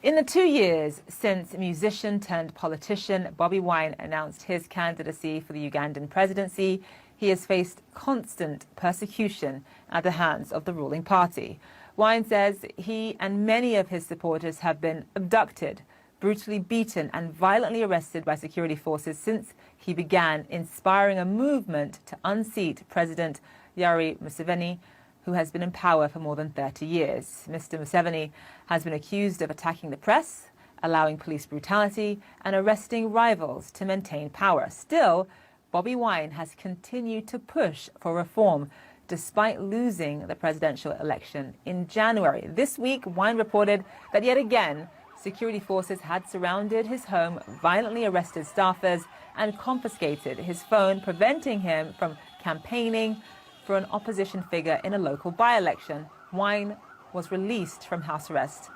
In the 2 years since musician turned politician Bobi Wine announced his candidacy for the Ugandan presidency, he has faced constant persecution at the hands of the ruling party. Wine says he and many of his supporters have been abducted, brutally beaten and violently arrested by security forces since he began inspiring a movement to unseat President Yoweri Museveni, who has been in power for more than 30 years. Mr. Museveni has been accused of attacking the press, allowing police brutality and arresting rivals to maintain power. Still, Bobi Wine has continued to push for reform despite losing the presidential election in January. This week, Wine reported that yet again, security forces had surrounded his home, violently arrested staffers and confiscated his phone, preventing him from campaigning for an opposition figure in a local by-election. Wine was released from house arrest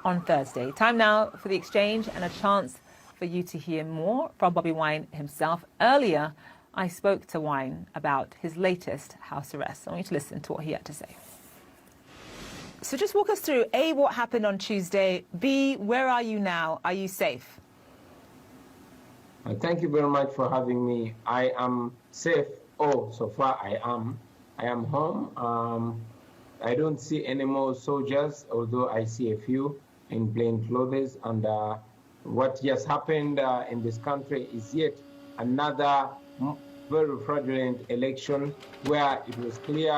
on Thursday. Time now for the exchange and a chance for you to hear more from Bobi Wine himself. Earlier, I spoke to Wine about his latest house arrest. I want you to listen to what he had to say. So just walk us through, A, what happened on Tuesday, B, where are you now? Are you safe? Thank you very much for having me. I am safe. Oh, so far I am. I am home. I don't see any more soldiers, although I see a few in plain clothes. And what just happened in this country is yet another very fraudulent election where it was clear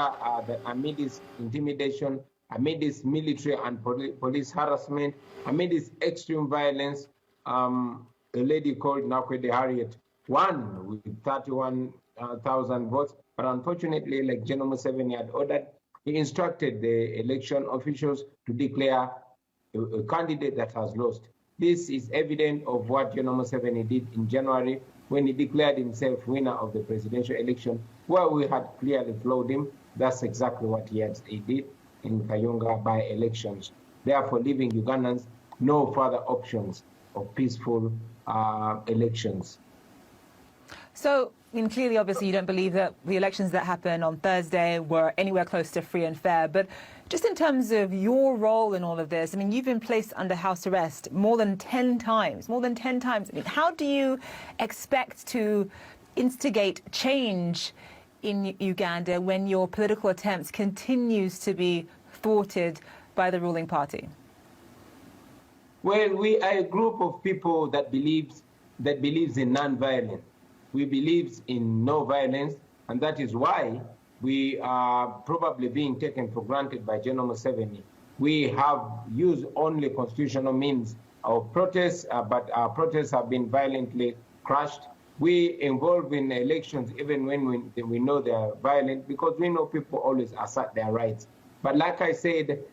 that amid this intimidation, amid this military and police harassment, amid this extreme violence, a lady called Nakwede Harriet won with 31,000 votes. But unfortunately, like General Museveni had ordered, he instructed the election officials to declare a candidate that has lost. This is evident of what General Museveni did in January when he declared himself winner of the presidential election, where we had clearly floored him. That's exactly what he did in Kayunga by-elections, therefore leaving Ugandans no further options of peaceful elections. So, clearly, obviously, you don't believe that the elections that happened on Thursday were anywhere close to free and fair. But just in terms of your role in all of this, you've been placed under house arrest more than 10 times, how do you expect to instigate change in Uganda when your political attempts continues to be thwarted by the ruling party? Well, we are a group of people that believes in non-violence. We believe in no violence, and that is why we are probably being taken for granted by General Museveni. We have used only constitutional means of protest, but our protests have been violently crushed. We involve in elections even when we know they are violent, because we know people always assert their rights. But like I said,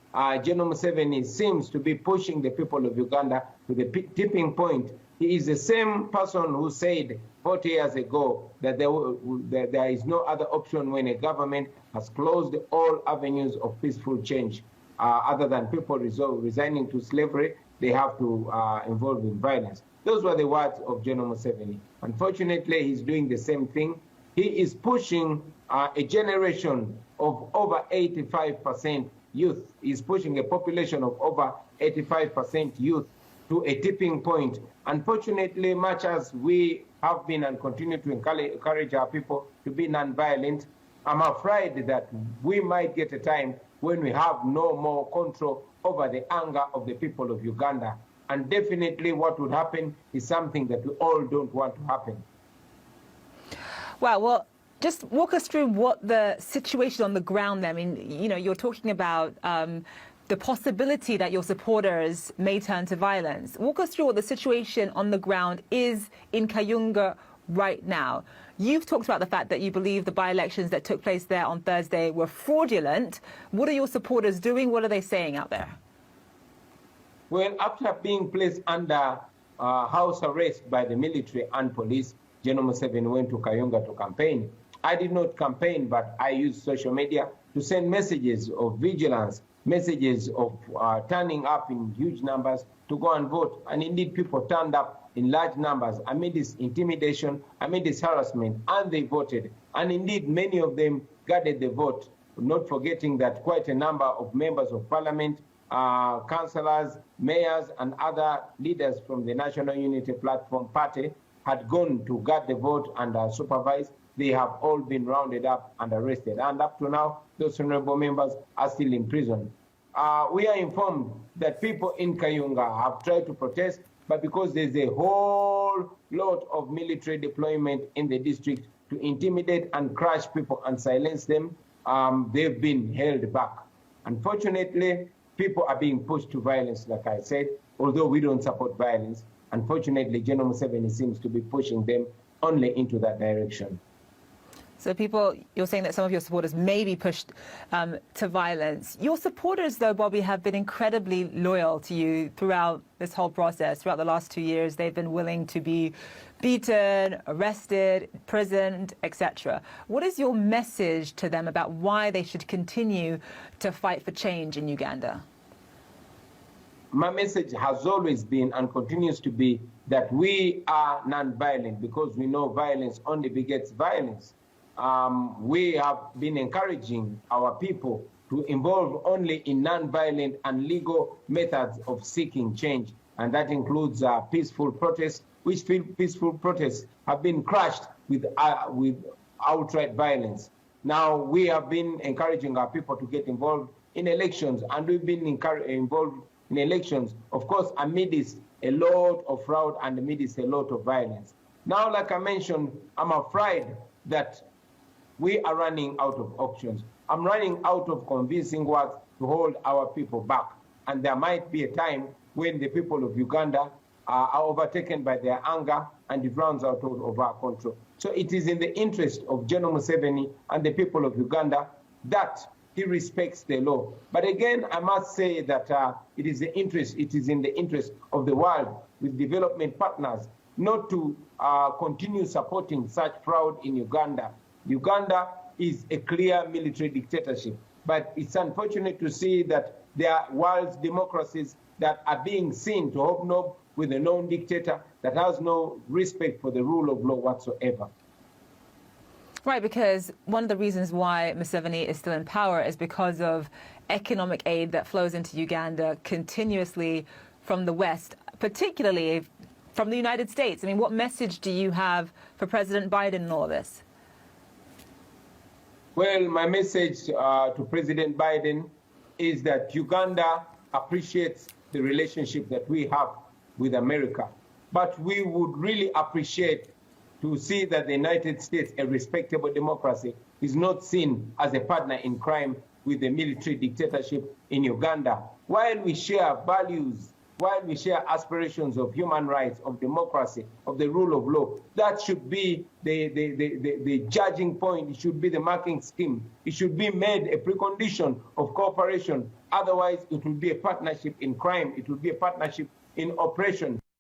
General Museveni seems to be pushing the people of Uganda to the tipping point. He is the same person who said 40 years ago that there is no other option when a government has closed all avenues of peaceful change. Other than people resigning to slavery, they have to involve in violence. Those were the words of General Museveni. Unfortunately, he's doing the same thing. He is pushing a generation of over 85% youth. He's pushing a population of over 85% youth to a tipping point. Unfortunately, much as we have been and continue to encourage our people to be non-violent, I'm afraid that we might get a time when we have no more control over the anger of the people of Uganda. And definitely what would happen is something that we all don't want to happen. Wow, well, just walk us through what the situation on the ground there. You're talking about the possibility that your supporters may turn to violence. Walk us through what the situation on the ground is in Kayunga right now. You've talked about the fact that you believe the by-elections that took place there on Thursday were fraudulent. What are your supporters doing? What are they saying out there? Well, after being placed under house arrest by the military and police, General Museveni went to Kayunga to campaign. I did not campaign, but I used social media to send messages of vigilance, messages of turning up in huge numbers to go and vote. And indeed, people turned up in large numbers amid this intimidation, amid this harassment, and they voted. And indeed, many of them guarded the vote, not forgetting that quite a number of members of parliament councillors, mayors, and other leaders from the National Unity Platform Party had gone to guard the vote and supervise. They have all been rounded up and arrested. And up to now, those honorable members are still in prison. We are informed that people in Kayunga have tried to protest, but because there's a whole lot of military deployment in the district to intimidate and crush people and silence them, they've been held back. Unfortunately, people are being pushed to violence, like I said, although we don't support violence. Unfortunately, General Museveni seems to be pushing them only into that direction. So you're saying that some of your supporters may be pushed to violence. Your supporters, though, Bobi, have been incredibly loyal to you throughout this whole process. Throughout the last 2 years, they've been willing to be beaten, arrested, imprisoned, etc. What is your message to them about why they should continue to fight for change in Uganda? My message has always been and continues to be that we are non-violent because we know violence only begets violence. We have been encouraging our people to involve only in non-violent and legal methods of seeking change, and that includes peaceful protests, which peaceful protests have been crushed with outright violence. Now, we have been encouraging our people to get involved in elections, and we've been involved in elections, of course, amidst a lot of fraud and amidst a lot of violence. Now, like I mentioned, I'm afraid that we are running out of options. I'm running out of convincing words to hold our people back. And there might be a time when the people of Uganda are overtaken by their anger and it runs out of our control. So it is in the interest of General Museveni and the people of Uganda that he respects the law. But again, I must say that it is in the interest of the world with development partners not to continue supporting such fraud in Uganda. Uganda is a clear military dictatorship, but it's unfortunate to see that there are world democracies that are being seen to hobnob with a known dictator that has no respect for the rule of law whatsoever. Right, because one of the reasons why Museveni is still in power is because of economic aid that flows into Uganda continuously from the West, particularly from the United States. I mean, what message do you have for President Biden in all this? Well, my message to President Biden is that Uganda appreciates the relationship that we have with America. But we would really appreciate to see that the United States, a respectable democracy, is not seen as a partner in crime with the military dictatorship in Uganda. While we share values, while we share aspirations of human rights, of democracy, of the rule of law, that should be the judging point. It should be the marking scheme. It should be made a precondition of cooperation. Otherwise, it will be a partnership in crime. It will be a partnership in oppression.